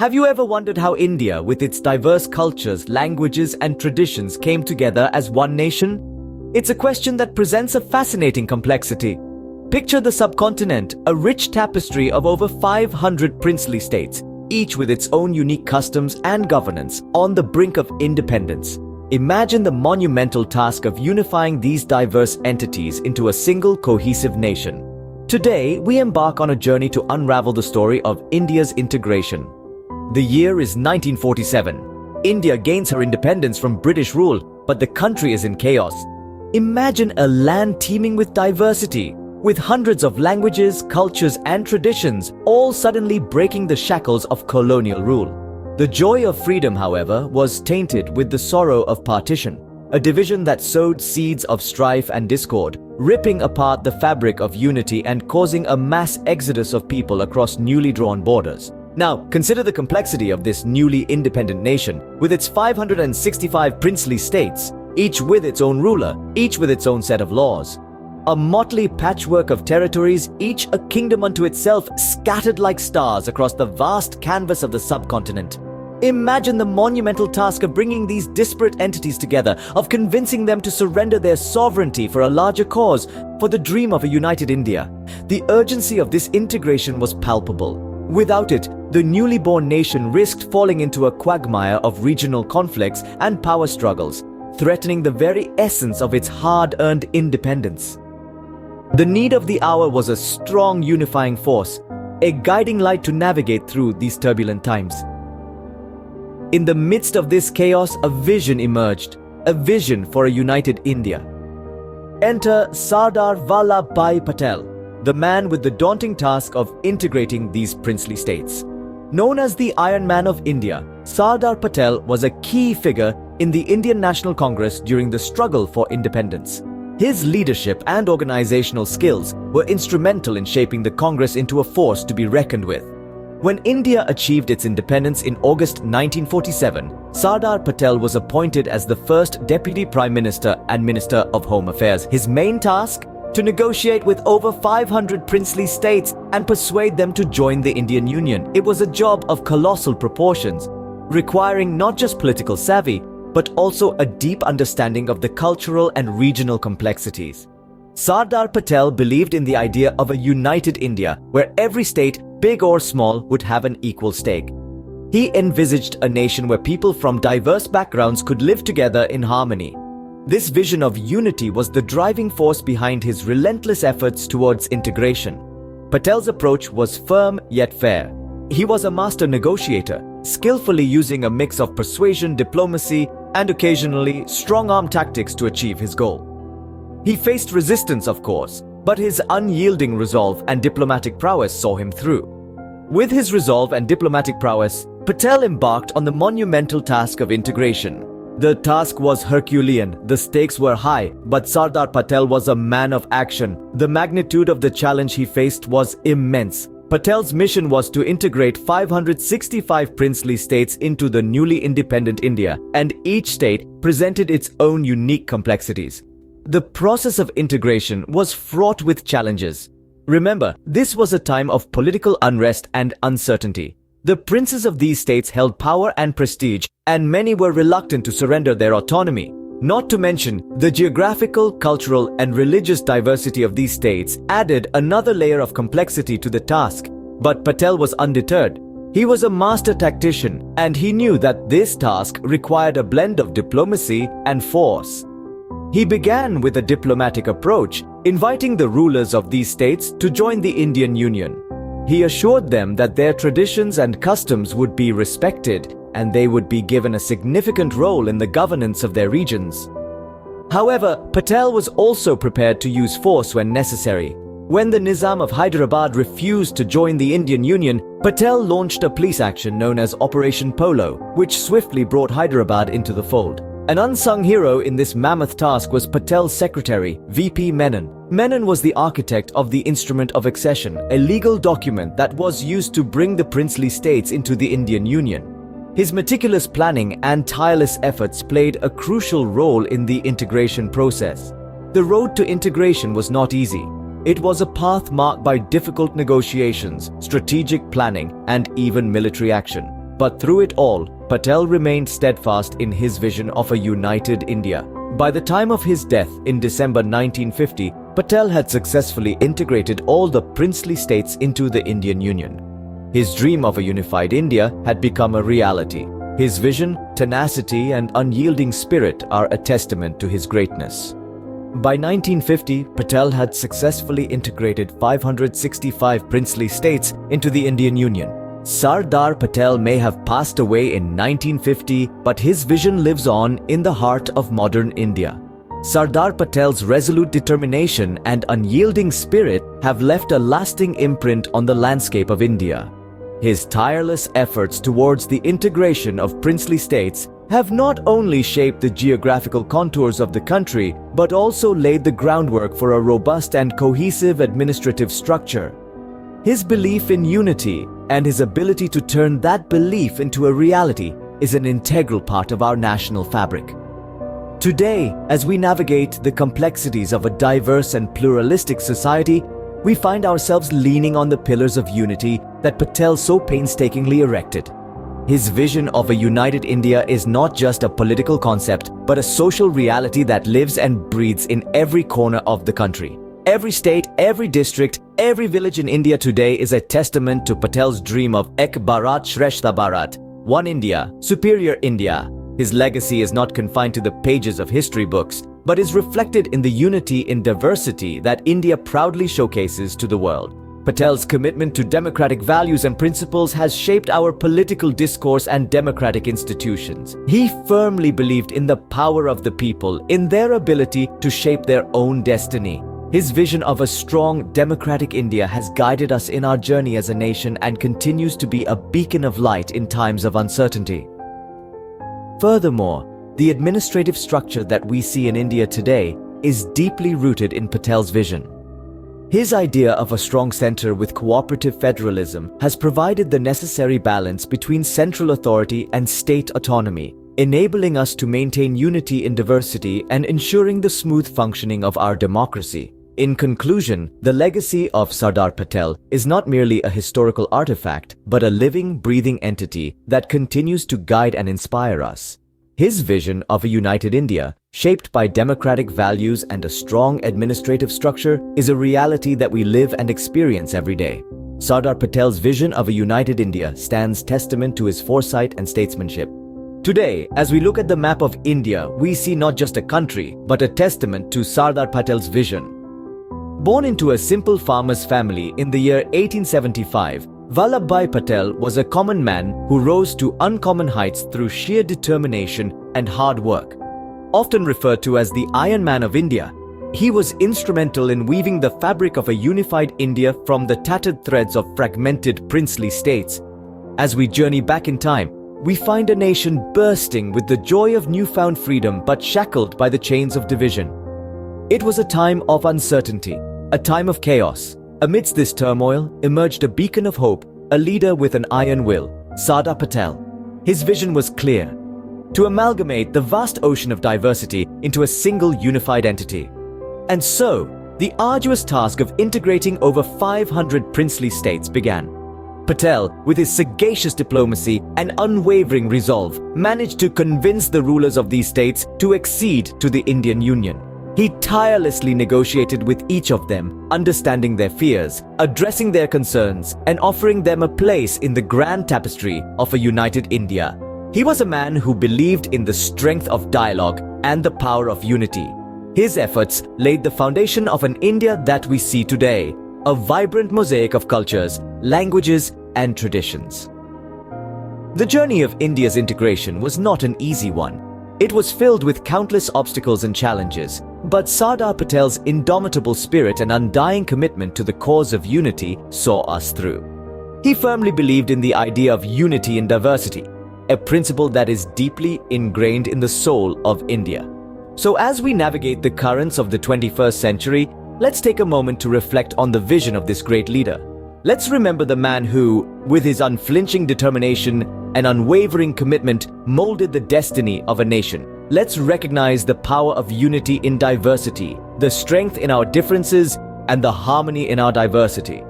Have you ever wondered how India, with its diverse cultures, languages, and traditions, came together as one nation? It's a question that presents a fascinating complexity. Picture the subcontinent, a rich tapestry of over 500 princely states, each with its own unique customs and governance, on the brink of independence. Imagine the monumental task of unifying these diverse entities into a single cohesive nation. Today, we embark on a journey to unravel the story of India's integration. The year is 1947. India gains her independence from British rule, but the country is in chaos. Imagine a land teeming with diversity, with hundreds of languages, cultures, and traditions, all suddenly breaking the shackles of colonial rule. The joy of freedom, however, was tainted with the sorrow of partition, a division that sowed seeds of strife and discord, ripping apart the fabric of unity and causing a mass exodus of people across newly drawn borders. Now, consider the complexity of this newly independent nation, with its 565 princely states, each with its own ruler, each with its own set of laws. A motley patchwork of territories, each a kingdom unto itself, scattered like stars across the vast canvas of the subcontinent. Imagine the monumental task of bringing these disparate entities together, of convincing them to surrender their sovereignty for a larger cause, for the dream of a united India. The urgency of this integration was palpable. Without it, the newly born nation risked falling into a quagmire of regional conflicts and power struggles, threatening the very essence of its hard-earned independence. The need of the hour was a strong unifying force, a guiding light to navigate through these turbulent times. In the midst of this chaos, a vision emerged, a vision for a united India. Enter Sardar Vallabhbhai Patel, the man with the daunting task of integrating these princely states. Known as the Iron Man of India, Sardar Patel was a key figure in the Indian National Congress during the struggle for independence. His leadership and organizational skills were instrumental in shaping the Congress into a force to be reckoned with. When India achieved its independence in August 1947, Sardar Patel was appointed as the first Deputy Prime Minister and Minister of Home Affairs. His main task? To negotiate with over 500 princely states and persuade them to join the Indian Union. It was a job of colossal proportions, requiring not just political savvy, but also a deep understanding of the cultural and regional complexities. Sardar Patel believed in the idea of a united India, where every state, big or small, would have an equal stake. He envisaged a nation where people from diverse backgrounds could live together in harmony. This vision of unity was the driving force behind his relentless efforts towards integration. Patel's approach was firm yet fair. He was a master negotiator, skillfully using a mix of persuasion, diplomacy, and occasionally strong-arm tactics to achieve his goal. He faced resistance, of course, but his unyielding resolve and diplomatic prowess saw him through. With his resolve and diplomatic prowess, Patel embarked on the monumental task of integration. The task was Herculean, the stakes were high, but Sardar Patel was a man of action. The magnitude of the challenge he faced was immense. Patel's mission was to integrate 565 princely states into the newly independent India, and each state presented its own unique complexities. The process of integration was fraught with challenges. Remember, this was a time of political unrest and uncertainty. The princes of these states held power and prestige, and many were reluctant to surrender their autonomy. Not to mention, the geographical, cultural, and religious diversity of these states added another layer of complexity to the task. But Patel was undeterred. He was a master tactician, and he knew that this task required a blend of diplomacy and force. He began with a diplomatic approach, inviting the rulers of these states to join the Indian Union. He assured them that their traditions and customs would be respected and they would be given a significant role in the governance of their regions. However, Patel was also prepared to use force when necessary. When the Nizam of Hyderabad refused to join the Indian Union, Patel launched a police action known as Operation Polo, which swiftly brought Hyderabad into the fold. An unsung hero in this mammoth task was Patel's secretary, VP Menon. Menon was the architect of the Instrument of Accession, a legal document that was used to bring the princely states into the Indian Union. His meticulous planning and tireless efforts played a crucial role in the integration process. The road to integration was not easy. It was a path marked by difficult negotiations, strategic planning, and even military action. But through it all, Patel remained steadfast in his vision of a united India. By the time of his death in December 1950, Patel had successfully integrated all the princely states into the Indian Union. His dream of a unified India had become a reality. His vision, tenacity, and unyielding spirit are a testament to his greatness. By 1950, Patel had successfully integrated 565 princely states into the Indian Union. Sardar Patel may have passed away in 1950, but his vision lives on in the heart of modern India. Sardar Patel's resolute determination and unyielding spirit have left a lasting imprint on the landscape of India. His tireless efforts towards the integration of princely states have not only shaped the geographical contours of the country, but also laid the groundwork for a robust and cohesive administrative structure. His belief in unity and his ability to turn that belief into a reality is an integral part of our national fabric. Today, as we navigate the complexities of a diverse and pluralistic society, we find ourselves leaning on the pillars of unity that Patel so painstakingly erected. His vision of a united India is not just a political concept, but a social reality that lives and breathes in every corner of the country. Every state, every district, every village in India today is a testament to Patel's dream of Ek Bharat Shrestha Bharat, One India, Superior India. His legacy is not confined to the pages of history books, but is reflected in the unity in diversity that India proudly showcases to the world. Patel's commitment to democratic values and principles has shaped our political discourse and democratic institutions. He firmly believed in the power of the people, in their ability to shape their own destiny. His vision of a strong, democratic India has guided us in our journey as a nation and continues to be a beacon of light in times of uncertainty. Furthermore, the administrative structure that we see in India today is deeply rooted in Patel's vision. His idea of a strong center with cooperative federalism has provided the necessary balance between central authority and state autonomy, enabling us to maintain unity in diversity and ensuring the smooth functioning of our democracy. In conclusion, the legacy of Sardar Patel is not merely a historical artifact, but a living, breathing entity that continues to guide and inspire us. His vision of a united India, shaped by democratic values and a strong administrative structure, is a reality that we live and experience every day. Sardar Patel's vision of a united India stands testament to his foresight and statesmanship. Today, as we look at the map of India, we see not just a country, but a testament to Sardar Patel's vision. Born into a simple farmer's family in the year 1875, Vallabhbhai Patel was a common man who rose to uncommon heights through sheer determination and hard work. Often referred to as the Iron Man of India, he was instrumental in weaving the fabric of a unified India from the tattered threads of fragmented princely states. As we journey back in time, we find a nation bursting with the joy of newfound freedom but shackled by the chains of division. It was a time of uncertainty, a time of chaos. Amidst this turmoil emerged a beacon of hope, a leader with an iron will, Sardar Patel. His vision was clear: to amalgamate the vast ocean of diversity into a single unified entity. And so, the arduous task of integrating over 500 princely states began. Patel, with his sagacious diplomacy and unwavering resolve, managed to convince the rulers of these states to accede to the Indian Union. He tirelessly negotiated with each of them, understanding their fears, addressing their concerns, and offering them a place in the grand tapestry of a united India. He was a man who believed in the strength of dialogue and the power of unity. His efforts laid the foundation of an India that we see today, a vibrant mosaic of cultures, languages, and traditions. The journey of India's integration was not an easy one. It was filled with countless obstacles and challenges, but Sardar Patel's indomitable spirit and undying commitment to the cause of unity saw us through. He firmly believed in the idea of unity in diversity, a principle that is deeply ingrained in the soul of India. So as we navigate the currents of the 21st century, let's take a moment to reflect on the vision of this great leader. Let's remember the man who, with his unflinching determination and unwavering commitment, molded the destiny of a nation. Let's recognize the power of unity in diversity, the strength in our differences, and the harmony in our diversity.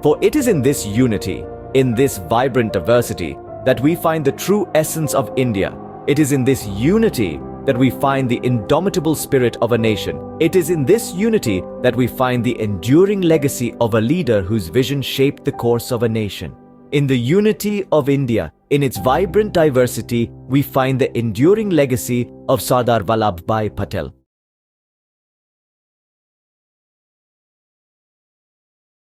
For it is in this unity, in this vibrant diversity, that we find the true essence of India. It is in this unity that we find the indomitable spirit of a nation. It is in this unity that we find the enduring legacy of a leader whose vision shaped the course of a nation. In the unity of India, in its vibrant diversity, we find the enduring legacy of Sardar Vallabhbhai Patel.